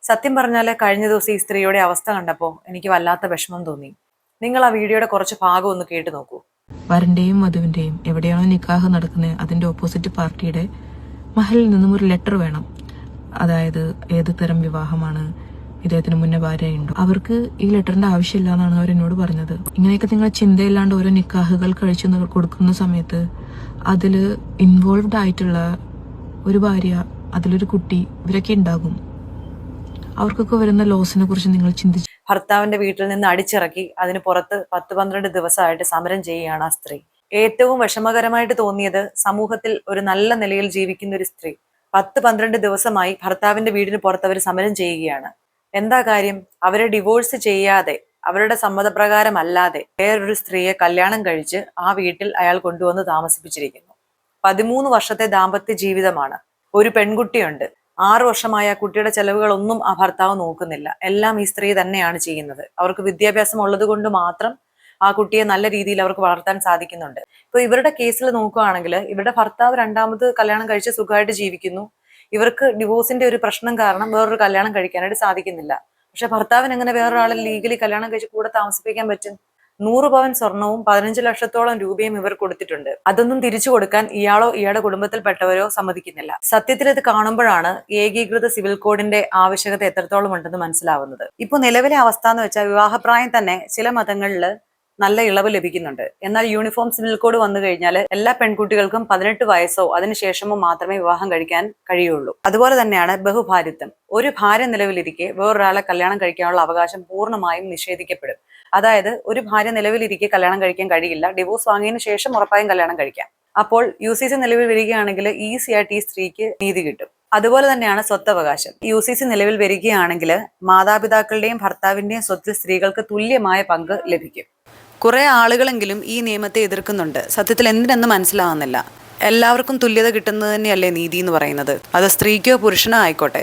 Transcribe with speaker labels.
Speaker 1: സത്യം പറഞ്ഞാൽ കഴിഞ്ഞ ദിവസം ഈ സ്ത്രീയുടെ അവസ്ഥ കണ്ടപ്പോൾ എനിക്ക് വല്ലാത്ത വിഷമം തോന്നി. നിങ്ങൾ ആ വീഡിയോയുടെ കുറച്ച് ഭാഗം ഒന്ന് കേട്ടു നോക്കൂ.
Speaker 2: വരന്റെയും വധുവിന്റെയും എവിടെയാണോ നിക്കാഹ് നടക്കുന്നത് അതിന്റെ ഓപ്പോസിറ്റ് പാർട്ടിയുടെ മഹലിൽ നിന്നും ഒരു ലെറ്റർ വേണം. അതായത് ഏത് തരം വിവാഹമാണ്, ഇദ്ദേഹത്തിന് മുന്നേ ഭാര്യയുണ്ടോ, അവർക്ക് ഈ ലെറ്ററിന്റെ ആവശ്യമില്ല എന്നാണ് അവരെന്നോട് പറഞ്ഞത്. ഇങ്ങനെയൊക്കെ നിങ്ങൾ ചിന്തയില്ലാണ്ട് ഓരോ നിക്കാഹുകൾ കഴിച്ചു കൊടുക്കുന്ന സമയത്ത് അതില് ഇൻവോൾവ്ഡ് ആയിട്ടുള്ള ഒരു ഭാര്യ, അതിലൊരു കുട്ടി, ഇവരൊക്കെ ഉണ്ടാകും. അവർക്കൊക്കെ വരുന്ന ലോസിനെ കുറിച്ച് നിങ്ങൾ ചിന്തിച്ചു?
Speaker 1: ഭർത്താവിന്റെ വീട്ടിൽ നിന്ന് അടിച്ചിറക്കി അതിന് പുറത്ത് 10-12 ദിവസമായിട്ട് സമരം ചെയ്യുകയാണ് ആ സ്ത്രീ. ഏറ്റവും വിഷമകരമായിട്ട് തോന്നിയത്, സമൂഹത്തിൽ ഒരു നല്ല നിലയിൽ ജീവിക്കുന്ന ഒരു സ്ത്രീ 10-12 ദിവസമായി ഭർത്താവിന്റെ വീടിന് പുറത്ത് അവർ സമരം ചെയ്യുകയാണ്. എന്താ കാര്യം? അവരെ ഡിവോഴ്സ് ചെയ്യാതെ, അവരുടെ സമ്മതപ്രകാരം അല്ലാതെ വേറൊരു സ്ത്രീയെ കല്യാണം കഴിച്ച് ആ വീട്ടിൽ അയാൾ കൊണ്ടുവന്ന് താമസിപ്പിച്ചിരിക്കുന്നു. 13 വർഷത്തെ ദാമ്പത്യ ജീവിതമാണ്. ഒരു പെൺകുട്ടിയുണ്ട്. 6 വർഷമായ ആ കുട്ടിയുടെ ചെലവുകളൊന്നും ആ ഭർത്താവ് നോക്കുന്നില്ല. എല്ലാം ഈ സ്ത്രീ തന്നെയാണ് ചെയ്യുന്നത്. അവർക്ക് വിദ്യാഭ്യാസം ഉള്ളത് കൊണ്ട് മാത്രം ആ കുട്ടിയെ നല്ല രീതിയിൽ അവർക്ക് വളർത്താൻ സാധിക്കുന്നുണ്ട്. ഇപ്പൊ ഇവരുടെ കേസിൽ നോക്കുകയാണെങ്കിൽ ഇവരുടെ ഭർത്താവ് രണ്ടാമത് കല്യാണം കഴിച്ച് സുഖമായിട്ട് ജീവിക്കുന്നു. ഇവർക്ക് ഡിവോഴ്സിന്റെ ഒരു പ്രശ്നം കാരണം വേറൊരു കല്യാണം കഴിക്കാനായിട്ട് സാധിക്കുന്നില്ല. പക്ഷെ ഭർത്താവിന് എങ്ങനെ വേറൊരാളെ ലീഗലി കല്യാണം കഴിച്ച് കൂടെ താമസിപ്പിക്കാൻ പറ്റും? 100 പവൻ സ്വർണവും 15 ലക്ഷത്തോളം രൂപയും ഇവർ കൊടുത്തിട്ടുണ്ട്. അതൊന്നും തിരിച്ചു കൊടുക്കാൻ ഇയാളോ ഇയാളുടെ കുടുംബത്തിൽപ്പെട്ടവരോ സമ്മതിക്കുന്നില്ല. സത്യത്തിൽ ഇത് കാണുമ്പോഴാണ് ഏകീകൃത സിവിൽ കോഡിന്റെ ആവശ്യകത എത്രത്തോളം ഉണ്ടെന്ന് മനസ്സിലാവുന്നത്. ഇപ്പൊ നിലവിലെ അവസ്ഥ എന്ന് വെച്ചാൽ വിവാഹപ്രായം തന്നെ ചില മതങ്ങളിൽ നല്ല ഇളവ് ലഭിക്കുന്നുണ്ട്. എന്നാൽ യൂണിഫോം സിവിൽ കോഡ് വന്നു കഴിഞ്ഞാൽ എല്ലാ പെൺകുട്ടികൾക്കും 18 വയസ്സോ അതിനുശേഷമോ മാത്രമേ വിവാഹം കഴിക്കാൻ കഴിയുള്ളൂ. അതുപോലെ തന്നെയാണ് ബഹുഭാര്യത്വം. ഒരു ഭാര്യ നിലവിലിരിക്കെ വേറൊരാളെ കല്യാണം കഴിക്കാനുള്ള അവകാശം പൂർണ്ണമായും നിഷേധിക്കപ്പെടും. അതായത് ഒരു ഭാര്യ നിലവിലിരിക്കെ കല്യാണം കഴിക്കാൻ കഴിയില്ല. ഡിവോഴ്സ് വാങ്ങിയതിനു ശേഷം ഉറപ്പായും കല്യാണം കഴിക്കാം. അപ്പോൾ UCC നിലവിൽ വരികയാണെങ്കിൽ ഈസി ആയിട്ട് ഈ സ്ത്രീക്ക് നീതി കിട്ടും. അതുപോലെ തന്നെയാണ് സ്വത്തവകാശം. UCC നിലവിൽ വരികയാണെങ്കിൽ മാതാപിതാക്കളുടെയും ഭർത്താവിന്റെയും സ്വത്തിൽ സ്ത്രീകൾക്ക് തുല്യമായ പങ്ക് ലഭിക്കും. കുറെ ആളുകളെങ്കിലും ഈ നിയമത്തെ എതിർക്കുന്നുണ്ട്. സത്യത്തിൽ എന്തിനെന്ന് മനസ്സിലാവുന്നില്ല. എല്ലാവർക്കും തുല്യത കിട്ടുന്നത് തന്നെയല്ലേ നീതി എന്ന് പറയുന്നത്. അത് സ്ത്രീക്കോ പുരുഷനോ ആയിക്കോട്ടെ.